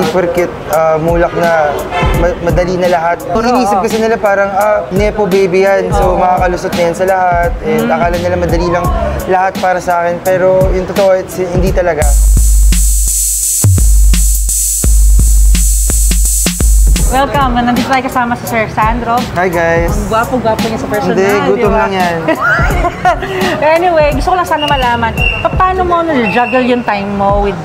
porket mulak na madali na lahat. Iniisip kasi nila parang, nepo baby yan, so makakalusot na yan sa lahat. And akala nila madali lang lahat para sa akin, pero yung totoo, hindi talaga. Welcome! Nandito tayo kasama si Sir Sandro. Hi guys! Ang gwapo-gwapo niya sa personal. Hindi, gutom lang yan. Anyway, gusto ko lang sana malaman, paano mo na-juggle yung time mo with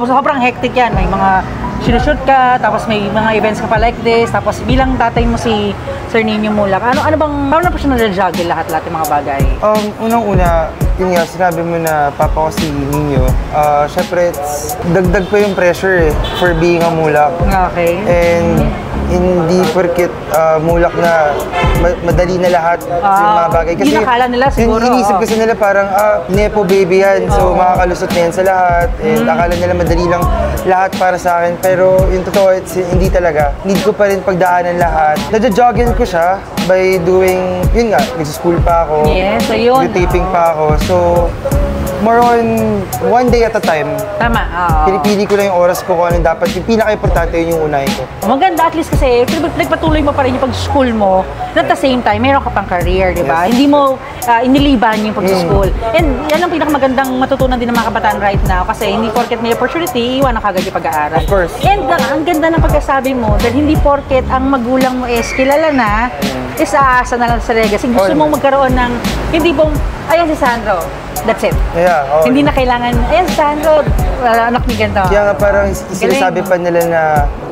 sobrang hectic yan. May mga sinushoot ka, tapos may mga events ka pa like this, tapos bilang tatay mo si Sir Nino Mulak, paano na pa siya na-juggle lahat-lahat yung mga bagay? Unang-una, yun nga, sinabi mo na papa ko si Nino. Syempre, dagdag pa yung pressure for being a Mulak. Okay. And hindi porket mulak na madali na lahat yung mga bagay. Kasi hindi nakala nila siguro. Iniisip kasi nila parang, nepo baby yan, so makakalusot na yan sa lahat. And akala nila madali lang lahat para sa akin. Pero yung totoo, hindi talaga. Need ko pa rin pagdaanan lahat. Nadja-joggen ko siya by doing, yun nga, nagsa-school pa ako. Yes, so yun. Taping pa ako. So, more on one day at a time. Tama, Pinipili ko lang yung oras ko kung ano dapat. Yung pinaka-importante yun yung unahin ko. Maganda, at least kasi nagpatuloy mo pa rin yung pag-school mo. At the same time, meron ka pang career, di ba? Yes. Hindi mo iniliban yung pag-school. And yan ang pinakamagandang matutunan din ng mga kabataan right now. Kasi hindi porket may opportunity, iwan ang kagad yung pag-aaral. Of course. And ang ganda ng pagkasabi mo, dahil hindi porket ang magulang mo is kilala na, is aasa na lang sa legacy. Gusto mong magkaroon ng, hindi pong, ayan si Sandro. That's it. Yeah, Hindi na kailangan, ayan Sandro, anak ni ganito. Kaya nga parang sinasabi pa nila na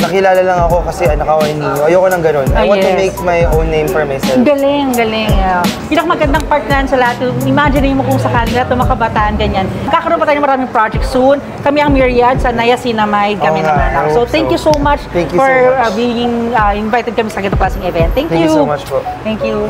nakilala lang ako kasi anak ako ni Nino. Ayoko ng ganun. I want to make my own name for myself. Galing. Pinakamagandang part na sa lahat. Imagine mo kung sakali lahat ng mga kabataan ganyan. Kakaroon pa tayo ng maraming project soon. Kami ang Myriad sa Naya Cinamide. Kami naman. So thank you so much for being invited kami sa ganitong klaseng event. Thank you so much po. Thank you.